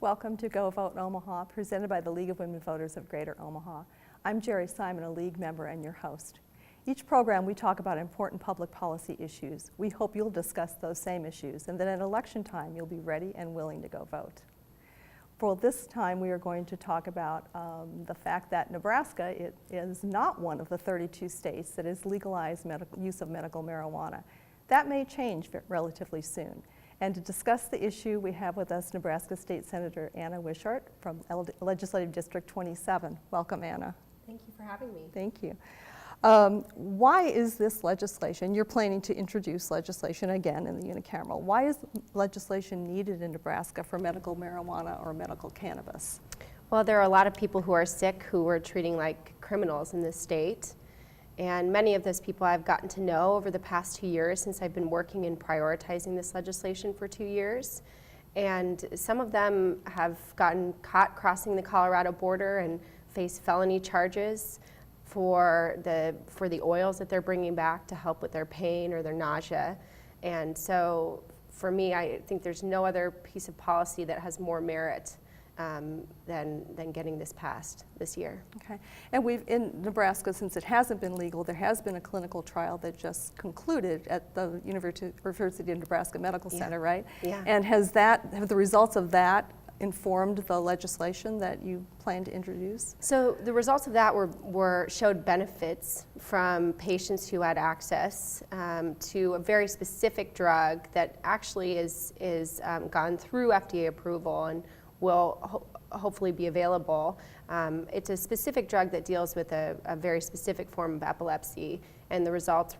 Welcome to Go Vote Omaha, presented by the League of Women Voters of Greater Omaha. I'm Geri Simon, a League member and your host. Each program we talk about important public policy issues. We hope you'll discuss those same issues and that at election time you'll be ready and willing to go vote. For this time we are going to talk about the fact that Nebraska is not one of the 32 states that has legalized use of medical marijuana. That may change relatively soon. And to discuss the issue, we have with us Nebraska State Senator Anna Wishart from Legislative District 27. Welcome, Anna. Thank you for having me. Thank you. Why is this legislation, you're planning to introduce legislation again in the unicameral, why is legislation needed in Nebraska for medical marijuana or medical cannabis? Well, there are a lot of people who are sick who we're treating like criminals in this state. And many of those people I've gotten to know over the past 2 years since I've been working and prioritizing this legislation for 2 years. And some of them have gotten caught crossing the Colorado border and face felony charges for the oils that they're bringing back to help with their pain or their nausea. And so for me, I think there's no other piece of policy that has more merit than getting this passed this year. Okay, and in Nebraska, since it hasn't been legal, there has been a clinical trial that just concluded at the University of Nebraska Medical Center, right? Yeah. And have the results of that informed the legislation that you plan to introduce? So the results of that showed benefits from patients who had access to a very specific drug that actually is gone through FDA approval and will hopefully be available. It's a specific drug that deals with a very specific form of epilepsy, and the results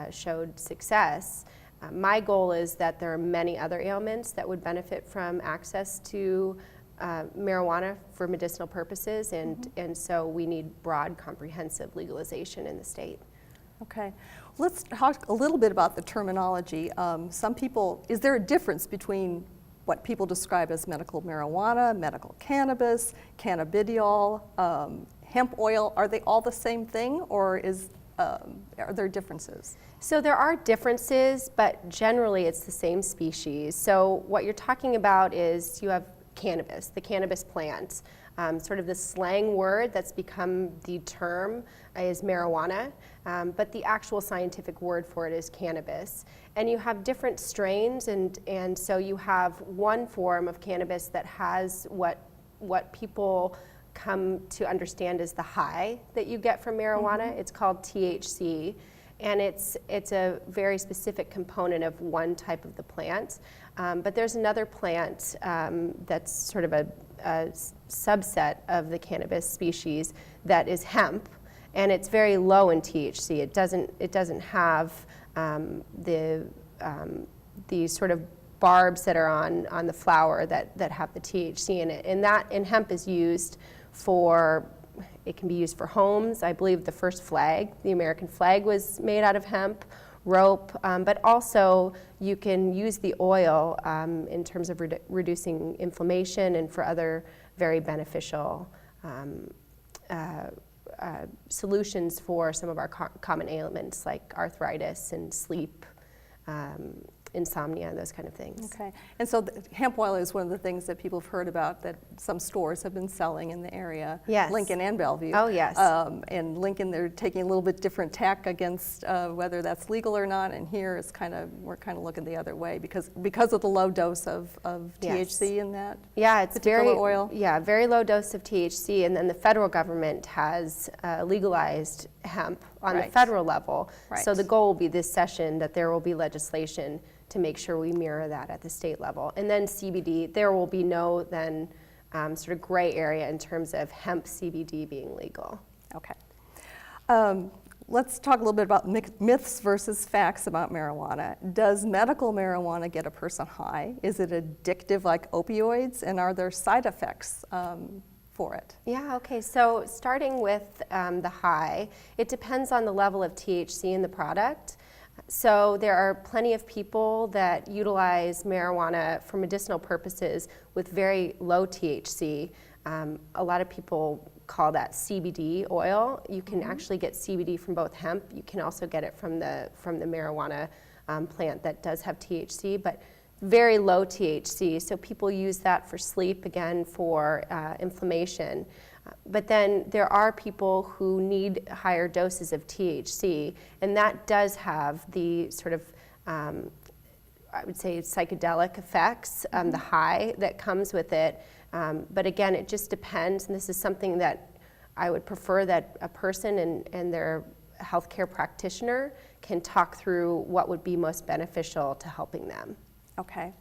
showed success. My goal is that there are many other ailments that would benefit from access to marijuana for medicinal purposes, and so we need broad, comprehensive legalization in the state. Okay, let's talk a little bit about the terminology. Is there a difference between what people describe as medical marijuana, medical cannabis, cannabidiol, hemp oil? Are they all the same thing, or are there differences? So there are differences, but generally it's the same species. So what you're talking about is you have cannabis, the cannabis plant. Sort of the slang word that's become the term is marijuana, but the actual scientific word for it is cannabis. And you have different strains, and so you have one form of cannabis that has what people come to understand as the high that you get from marijuana. Mm-hmm. It's called THC, and it's a very specific component of one type of the plant. But there's another plant that's sort of a subset of the cannabis species that is hemp, and it's very low in THC. It doesn't have the sort of barbs that are on the flower that have the THC in it. And hemp is used it can be used for homes. I believe the first flag, the American flag, was made out of hemp, rope, but also you can use the oil in terms of reducing inflammation and for other very beneficial solutions for some of our common ailments like arthritis and sleep, insomnia, and those kind of things. Okay, and so hemp oil is one of the things that people have heard about that some stores have been selling in the area. Yes. Lincoln and Bellevue. Oh, yes. And Lincoln, they're taking a little bit different tack against whether that's legal or not, and here we're kind of looking the other way because of the low dose of THC in that. Yeah, it's particular oil. Yeah, very low dose of THC, and then the federal government has legalized hemp on the federal level. Right. So the goal will be this session that there will be legislation to make sure we mirror that at the state level. And then CBD, there will be no sort of gray area in terms of hemp CBD being legal. Okay. Let's talk a little bit about myths versus facts about marijuana. Does medical marijuana get a person high? Is it addictive like opioids? And are there side effects for it? Yeah, okay, so starting with the high, it depends on the level of THC in the product. So there are plenty of people that utilize marijuana for medicinal purposes with very low THC. A lot of people call that CBD oil. You can actually get CBD from both hemp. You can also get it from the marijuana plant that does have THC. But very low THC, so people use that for sleep, again, for inflammation. But then there are people who need higher doses of THC, and that does have the sort of, I would say, psychedelic effects, the high that comes with it. But again, it just depends, and this is something that I would prefer that a person and their healthcare practitioner can talk through what would be most beneficial to helping them. Okay.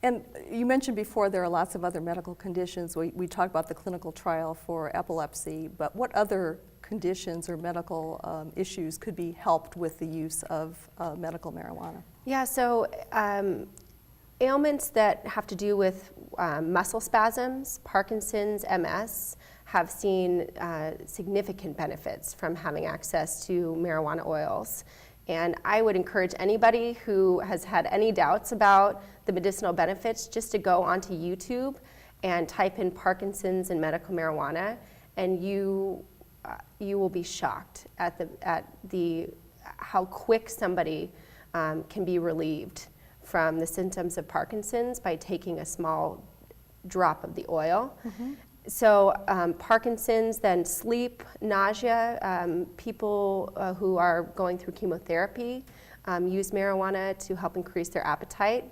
And you mentioned before there are lots of other medical conditions. We talked about the clinical trial for epilepsy, but what other conditions or medical issues could be helped with the use of medical marijuana? Yeah, so ailments that have to do with muscle spasms, Parkinson's, MS, have seen significant benefits from having access to marijuana oils. And I would encourage anybody who has had any doubts about the medicinal benefits just to go onto YouTube and type in Parkinson's and medical marijuana, and you will be shocked at the how quick somebody can be relieved from the symptoms of Parkinson's by taking a small drop of the oil. So Parkinson's, then sleep, nausea. People who are going through chemotherapy use marijuana to help increase their appetite.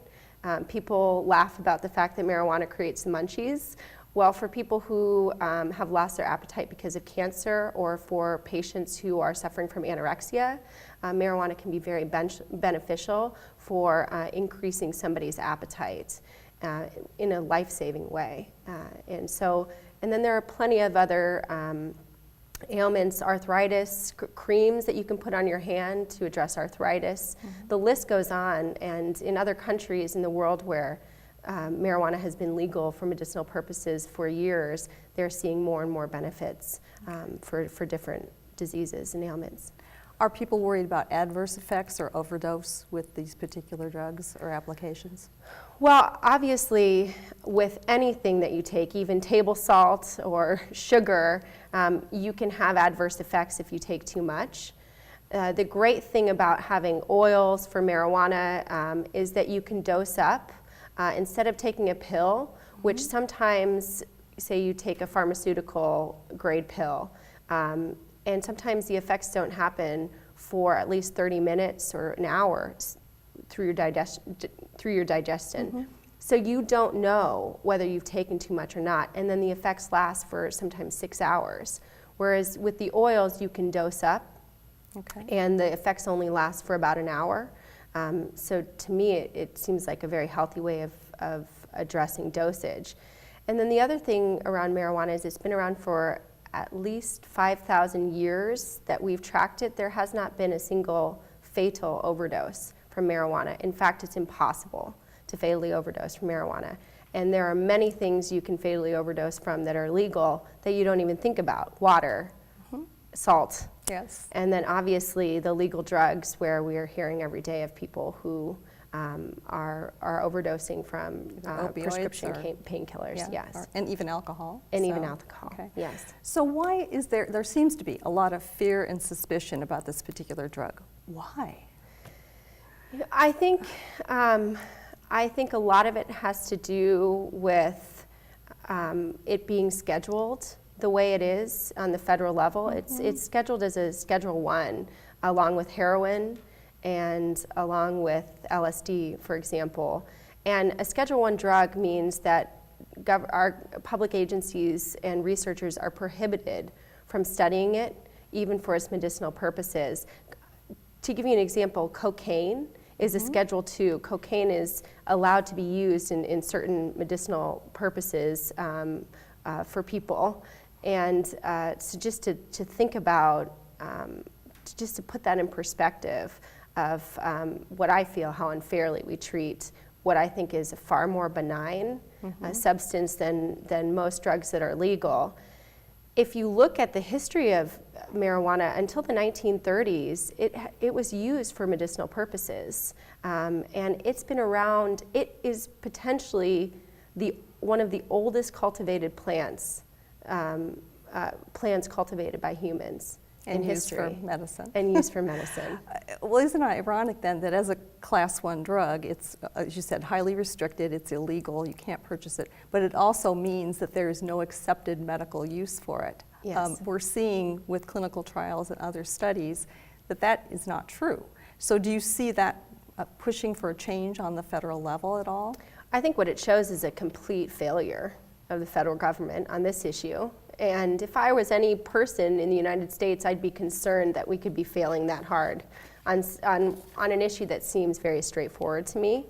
People laugh about the fact that marijuana creates the munchies. Well, for people who have lost their appetite because of cancer, or for patients who are suffering from anorexia, marijuana can be very beneficial for increasing somebody's appetite in a life-saving way. And then there are plenty of other ailments, arthritis, creams that you can put on your hand to address arthritis. The list goes on, and in other countries in the world where marijuana has been legal for medicinal purposes for years, they're seeing more and more benefits for different diseases and ailments. Are people worried about adverse effects or overdose with these particular drugs or applications? Well, obviously, with anything that you take, even table salt or sugar, you can have adverse effects if you take too much. The great thing about having oils for marijuana is that you can dose up. Instead of taking a pill, which sometimes, say you take a pharmaceutical grade pill, and sometimes the effects don't happen for at least 30 minutes or an hour through your digestion. So you don't know whether you've taken too much or not, and then the effects last for sometimes 6 hours. Whereas with the oils, you can dose up, and the effects only last for about an hour. So to me, it seems like a very healthy way of addressing dosage. And then the other thing around marijuana is it's been around for at least 5,000 years that we've tracked it. There has not been a single fatal overdose from marijuana. In fact, it's impossible to fatally overdose from marijuana. And there are many things you can fatally overdose from that are legal that you don't even think about. Water, salt. Yes. And then obviously the legal drugs, where we are hearing every day of people who are overdosing from prescription painkillers, yes. And even alcohol. And even alcohol, yes. So why is there seems to be a lot of fear and suspicion about this particular drug. Why? I think a lot of it has to do with it being scheduled the way it is on the federal level. It's scheduled as a Schedule 1, along with heroin and along with LSD, for example. And a Schedule 1 drug means that our public agencies and researchers are prohibited from studying it, even for its medicinal purposes. To give you an example, cocaine is a Schedule 2. Cocaine is allowed to be used in certain medicinal purposes for people. And so just to think about, just to put that in perspective of what I feel, how unfairly we treat what I think is a far more benign substance than most drugs that are legal. If you look at the history of marijuana, until the 1930s, it was used for medicinal purposes. And it's been around. It is potentially one of the oldest cultivated plants cultivated by humans. in used for history. medicine. And used for medicine. Well, isn't it ironic then that as a class 1 drug, it's, as you said, highly restricted, it's illegal, you can't purchase it, but it also means that there is no accepted medical use for it. Yes. We're seeing with clinical trials and other studies that that is not true. So do you see that pushing for a change on the federal level at all? I think what it shows is a complete failure of the federal government on this issue. And if I was any person in the United States, I'd be concerned that we could be failing that hard on an issue that seems very straightforward to me.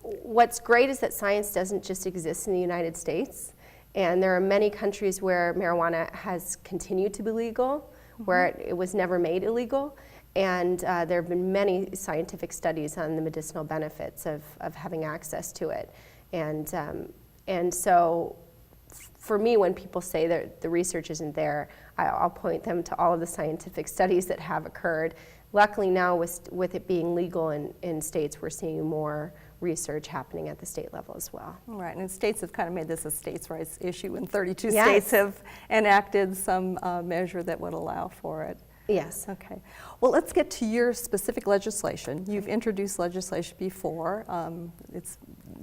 What's great is that science doesn't just exist in the United States. And there are many countries where marijuana has continued to be legal, where it was never made illegal. And there have been many scientific studies on the medicinal benefits of having access to it. And so for me, when people say that the research isn't there, I'll point them to all of the scientific studies that have occurred. Luckily now, with it being legal in states, we're seeing more research happening at the state level as well. Right, and states have kind of made this a states' rights issue, and 32 Yes. states have enacted some measure that would allow for it. Yes. Okay. Well, let's get to your specific legislation. You've introduced legislation before.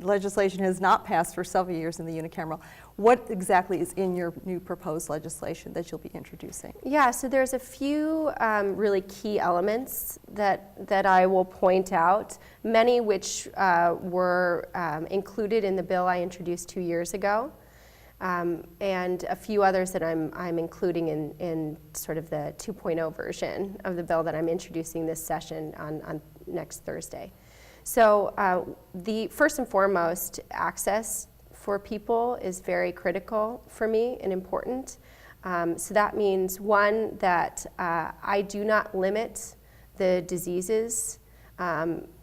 Legislation has not passed for several years in the unicameral. What exactly is in your new proposed legislation that you'll be introducing? Yeah, so there's a few really key elements that I will point out, many which were included in the bill I introduced 2 years ago. And a few others that I'm including in sort of the 2.0 version of the bill that I'm introducing this session on next Thursday. So the first and foremost, access for people is very critical for me and important. So that means, one, that I do not limit the diseases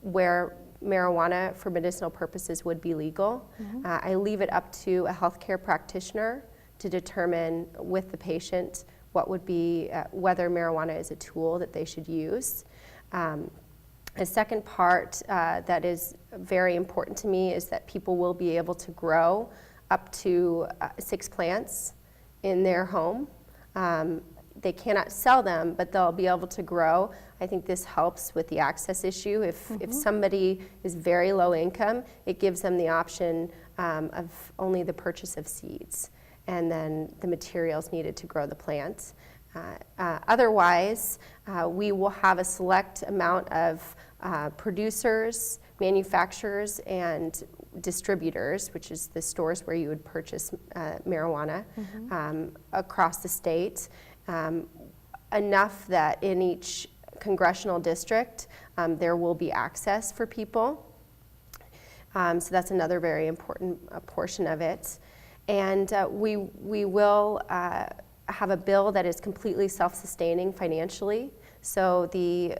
where marijuana for medicinal purposes would be legal. I leave it up to a healthcare practitioner to determine with the patient what would be, whether marijuana is a tool that they should use. A second part that is very important to me is that people will be able to grow up to 6 plants in their home. They cannot sell them, but they'll be able to grow. I think this helps with the access issue. If somebody is very low income, it gives them the option of only the purchase of seeds and then the materials needed to grow the plants. Otherwise, we will have a select amount of producers, manufacturers, and distributors, which is the stores where you would purchase marijuana across the state. Enough that in each congressional district there will be access for people. So that's another very important portion of it. And we will have a bill that is completely self-sustaining financially. So the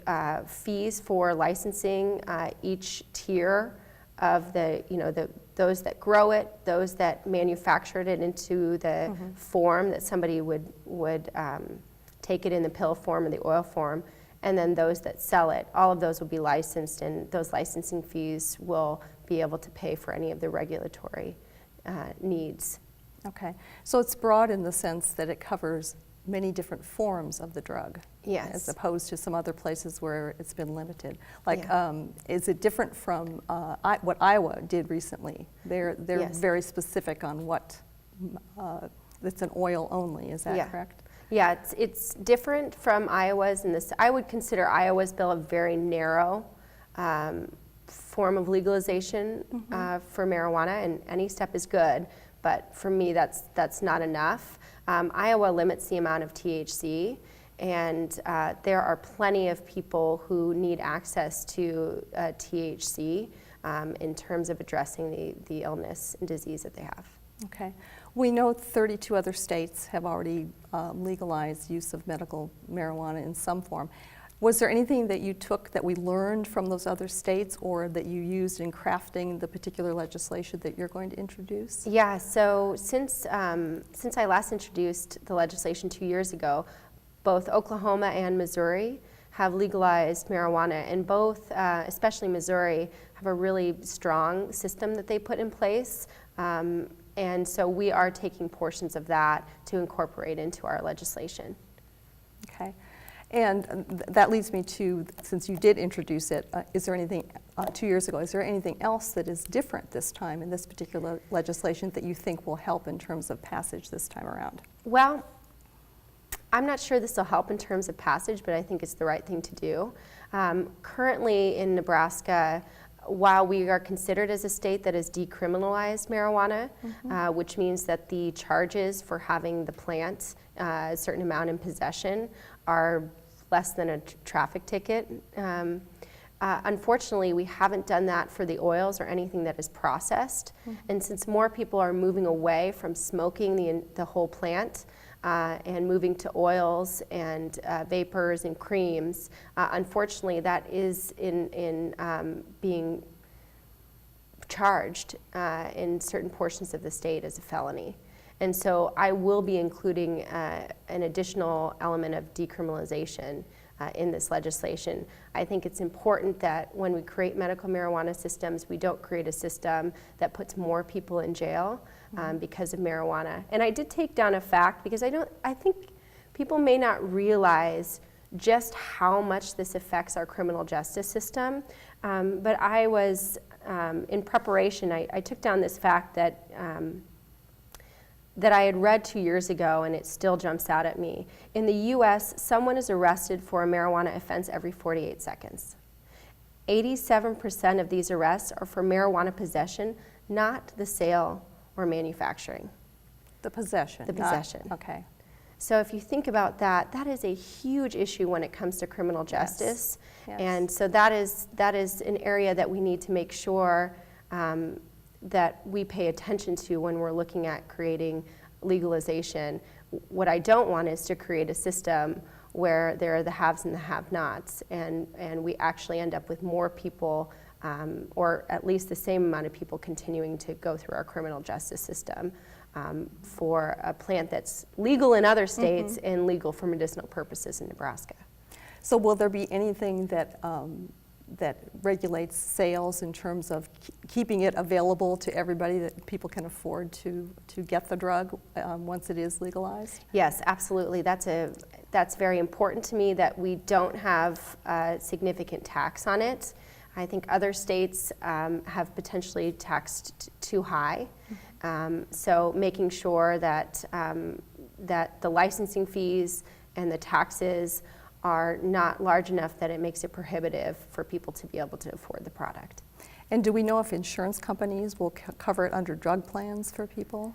fees for licensing each tier of those that grow it, those that manufactured it into the form that somebody would take it in the pill form or the oil form, and then those that sell it, all of those will be licensed, and those licensing fees will be able to pay for any of the regulatory needs. Okay, so it's broad in the sense that it covers many different forms of the drug. Yes. As opposed to some other places where it's been limited. Like, is it different from what Iowa did recently? They're Yes. very specific on what, it's an oil only, is that correct? Yeah, it's different from Iowa's in this. I would consider Iowa's bill a very narrow form of legalization for marijuana, and any step is good, but for me that's not enough. Iowa limits the amount of THC, and there are plenty of people who need access to THC in terms of addressing the illness and disease that they have. Okay. We know 32 other states have already legalized use of medical marijuana in some form. Was there anything that you took that we learned from those other states or that you used in crafting the particular legislation that you're going to introduce? Yeah, so since I last introduced the legislation 2 years ago, both Oklahoma and Missouri have legalized marijuana, and both, especially Missouri, have a really strong system that they put in place. And so we are taking portions of that to incorporate into our legislation. Okay. And that leads me to, since you did introduce it, is there anything, 2 years ago, is there anything else that is different this time in this particular legislation that you think will help in terms of passage this time around? Well, I'm not sure this will help in terms of passage, but I think it's the right thing to do. Currently in Nebraska, while we are considered as a state that has decriminalized marijuana, which means that the charges for having the plant a certain amount in possession are less than a traffic ticket. Unfortunately, we haven't done that for the oils or anything that is processed. And since more people are moving away from smoking the whole plant and moving to oils and vapors and creams, unfortunately, that is being charged in certain portions of the state as a felony. And so I will be including an additional element of decriminalization in this legislation. I think it's important that when we create medical marijuana systems, we don't create a system that puts more people in jail because of marijuana. And I did take down a fact because I think people may not realize just how much this affects our criminal justice system. But I was, in preparation, I took down this fact that I had read 2 years ago, and it still jumps out at me. In the US, someone is arrested for a marijuana offense every 48 seconds. 87% of these arrests are for marijuana possession, not the sale or manufacturing. The possession. The possession. Okay. So if you think about that, that is a huge issue when it comes to criminal justice. Yes. And so that is an area that we need to make sure that we pay attention to when we're looking at creating legalization. What I don't want is to create a system where there are the haves and the have-nots, and we actually end up with more people, or at least the same amount of people continuing to go through our criminal justice system for a plant that's legal in other states and legal for medicinal purposes in Nebraska. So will there be anything that that regulates sales in terms of keeping it available to everybody, that people can afford to get the drug once it is legalized? Yes, absolutely. That's very important to me, that we don't have a significant tax on it. I think other states have potentially taxed too high. So making sure that that the licensing fees and the taxes are not large enough that it makes it prohibitive for people to be able to afford the product. And do we know if insurance companies will cover it under drug plans for people?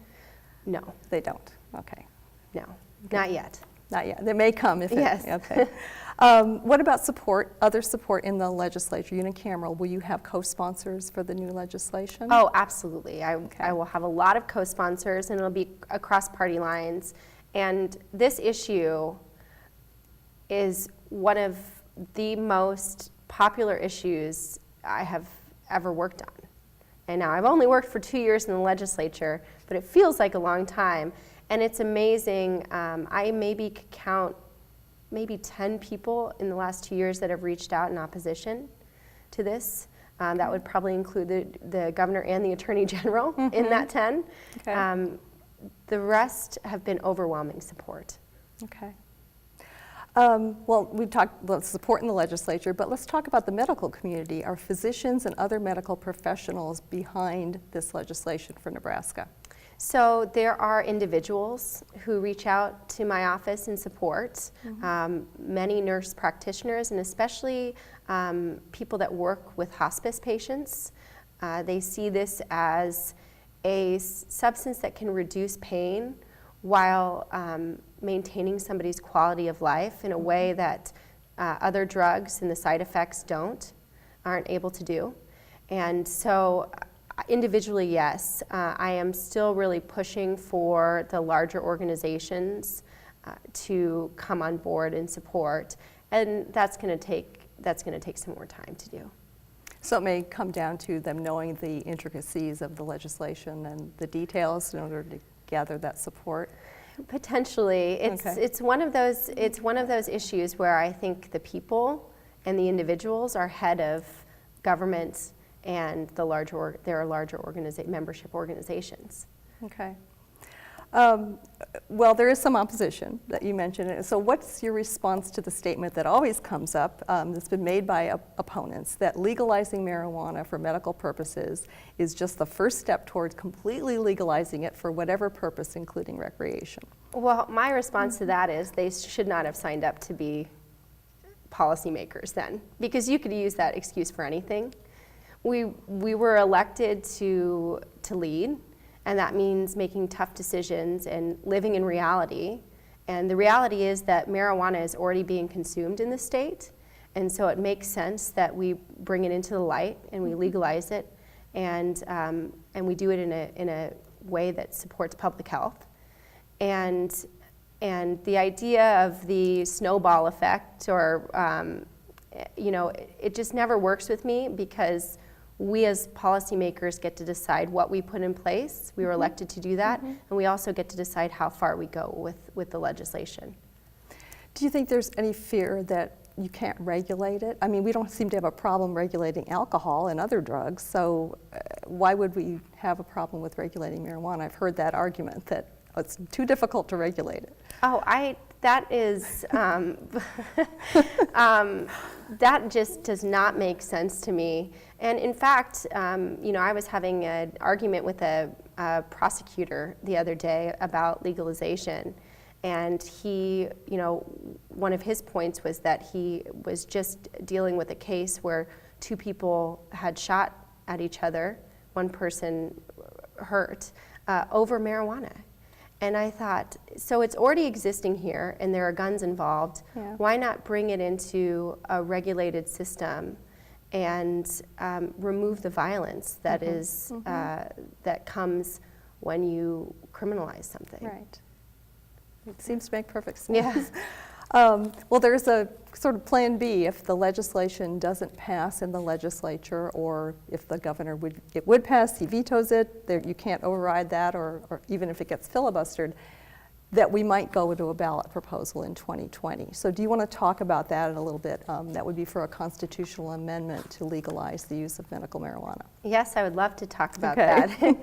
No. They don't. Okay. No, not yet. Not yet. They may come if Yes. Okay. What about support, other support in the legislature, unicameral? Will you have co-sponsors for the new legislation? Oh, absolutely. I will have a lot of co-sponsors, and it'll be across party lines. And this issue is one of the most popular issues I have ever worked on. And now I've only worked for 2 years in the legislature, but it feels like a long time. And it's amazing. I maybe could count maybe 10 people in the last 2 years that have reached out in opposition to this. That would probably include the governor and the attorney general in that 10. Okay. The rest have been overwhelming support. Okay. Well, we've talked about support in the legislature, but let's talk about the medical community. Are physicians and other medical professionals behind this legislation for Nebraska? So there are individuals who reach out to my office in support, many nurse practitioners, and especially people that work with hospice patients. They see this as a substance that can reduce pain while maintaining somebody's quality of life in a way that other drugs and the side effects aren't able to do. And so individually, yes, I am still really pushing for the larger organizations to come on board and support, and that's going to take some more time to do. So it may come down to them knowing the intricacies of the legislation and the details in order to gather that support. Potentially, it's one of those issues where I think the people and the individuals are ahead of government and there are larger membership organizations. Okay. Well, there is some opposition that you mentioned. So what's your response to the statement that always comes up, that's been made by opponents, that legalizing marijuana for medical purposes is just the first step towards completely legalizing it for whatever purpose, including recreation? Well, my response to that is they should not have signed up to be policymakers then, because you could use that excuse for anything. We were elected to lead, and that means making tough decisions and living in reality. And the reality is that marijuana is already being consumed in the state, and so it makes sense that we bring it into the light and we legalize it, and we do it in a way that supports public health. And the idea of the snowball effect, or it just never works with me, because we as policymakers get to decide what we put in place. We were elected to do that, and we also get to decide how far we go with the legislation. Do you think there's any fear that you can't regulate it? I mean, we don't seem to have a problem regulating alcohol and other drugs, so why would we have a problem with regulating marijuana? I've heard that argument that it's too difficult to regulate it. Oh, that is, that just does not make sense to me. And in fact, I was having an argument with a prosecutor the other day about legalization. And he, one of his points was that he was just dealing with a case where two people had shot at each other, one person hurt, over marijuana. And I thought, so it's already existing here and there are guns involved. Yeah. Why not bring it into a regulated system and remove the violence that is that comes when you criminalize something? Right. It seems to make perfect sense. Yeah. Well, there's a sort of plan B if the legislation doesn't pass in the legislature, or if the governor would pass, he vetoes it, you can't override that, or even if it gets filibustered, that we might go into a ballot proposal in 2020. So do you want to talk about that a little bit? That would be for a constitutional amendment to legalize the use of medical marijuana. Yes, I would love to talk about that. And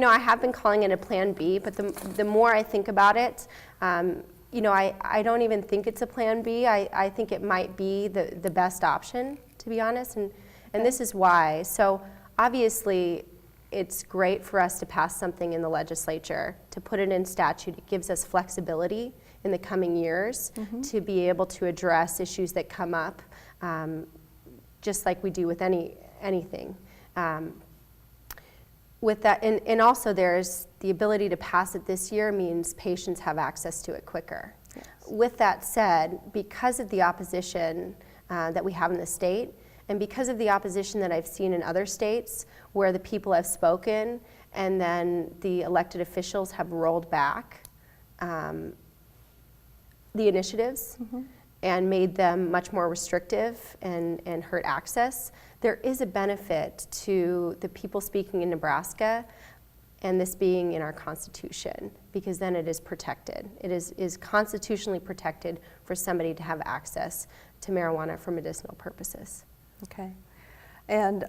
I have been calling it a plan B, but the more I think about it, I don't even think it's a plan B. I think it might be the best option, to be honest, and this is why. So obviously, it's great for us to pass something in the legislature, to put it in statute. It gives us flexibility in the coming years to be able to address issues that come up, just like we do with anything. With that, and also there's the ability to pass it this year means patients have access to it quicker. Yes. With that said, because of the opposition that we have in the state, and because of the opposition that I've seen in other states where the people have spoken and then the elected officials have rolled back the initiatives and made them much more restrictive and hurt access, there is a benefit to the people speaking in Nebraska and this being in our Constitution, because then it is protected. It is constitutionally protected for somebody to have access to marijuana for medicinal purposes. Okay. And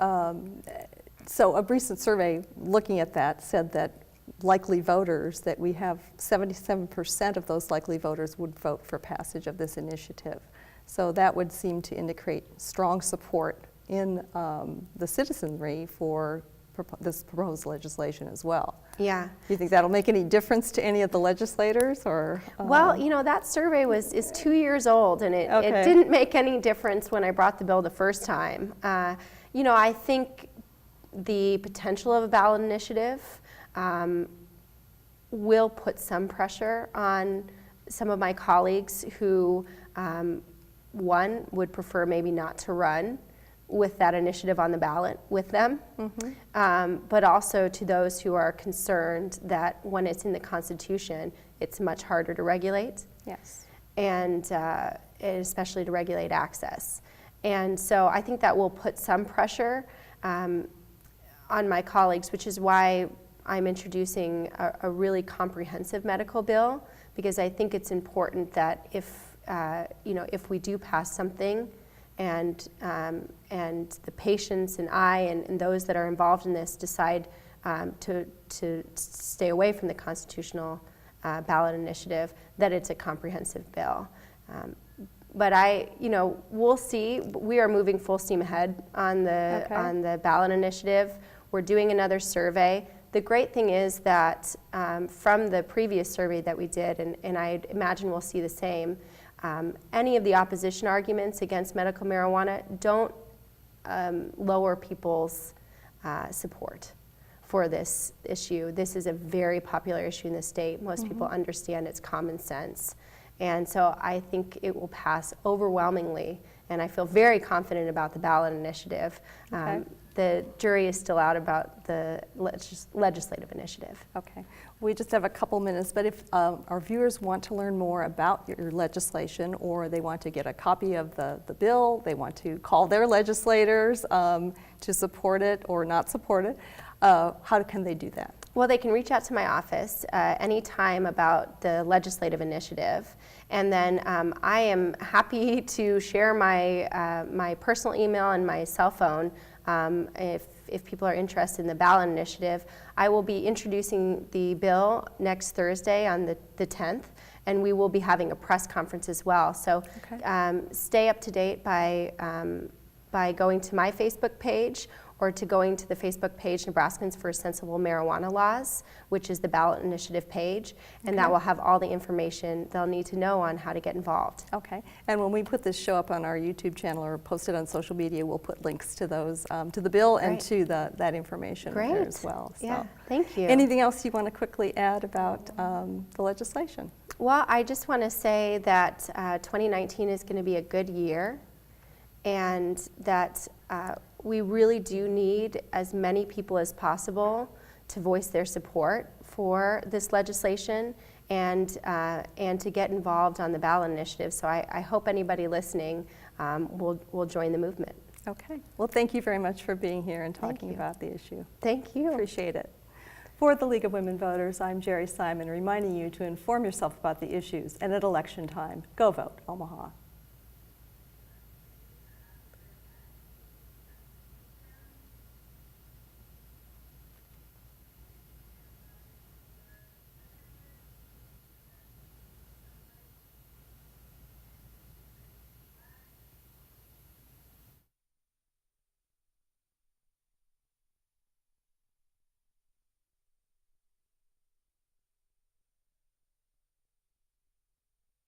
so a recent survey looking at that said that likely voters, that we have 77% of those likely voters would vote for passage of this initiative. So that would seem to indicate strong support in the citizenry for this proposed legislation as well. Yeah. Do you think that'll make any difference to any of the legislators, or? Well, that survey is 2 years old, and it didn't make any difference when I brought the bill the first time. I think the potential of a ballot initiative will put some pressure on some of my colleagues who, one, would prefer maybe not to run with that initiative on the ballot with them, but also to those who are concerned that when it's in the Constitution, it's much harder to regulate. Yes. And especially to regulate access. And so I think that will put some pressure on my colleagues, which is why I'm introducing a really comprehensive medical bill, because I think it's important that if we do pass something, and the patients and I and those that are involved in this decide to stay away from the constitutional ballot initiative, that it's a comprehensive bill. But we'll see. We are moving full steam ahead on the ballot initiative. We're doing another survey. The great thing is that from the previous survey that we did, and I imagine we'll see the same, any of the opposition arguments against medical marijuana don't lower people's support for this issue. This is a very popular issue in the state. Most people understand it's common sense. And so I think it will pass overwhelmingly, and I feel very confident about the ballot initiative. The jury is still out about the legislative initiative. Okay. We just have a couple minutes, but if our viewers want to learn more about your legislation, or they want to get a copy of the bill, they want to call their legislators to support it or not support it, how can they do that? Well, they can reach out to my office anytime about the legislative initiative, and then I am happy to share my personal email and my cell phone if people are interested in the ballot initiative. I will be introducing the bill next Thursday on the 10th, and we will be having a press conference as well. So stay up to date by going to my Facebook page, or to going to the Facebook page, Nebraskans for Sensible Marijuana Laws, which is the ballot initiative page, and that will have all the information they'll need to know on how to get involved. Okay, and when we put this show up on our YouTube channel or post it on social media, we'll put links to those, to the bill and to that information there as well. So. Yeah, thank you. Anything else you want to quickly add about the legislation? Well, I just want to say that 2019 is going to be a good year, and that we really do need as many people as possible to voice their support for this legislation and to get involved on the ballot initiative. So I hope anybody listening will join the movement. Okay. Well, thank you very much for being here and talking about the issue. Thank you. Appreciate it. For the League of Women Voters, I'm Geri Simon, reminding you to inform yourself about the issues, and at election time, go vote, Omaha.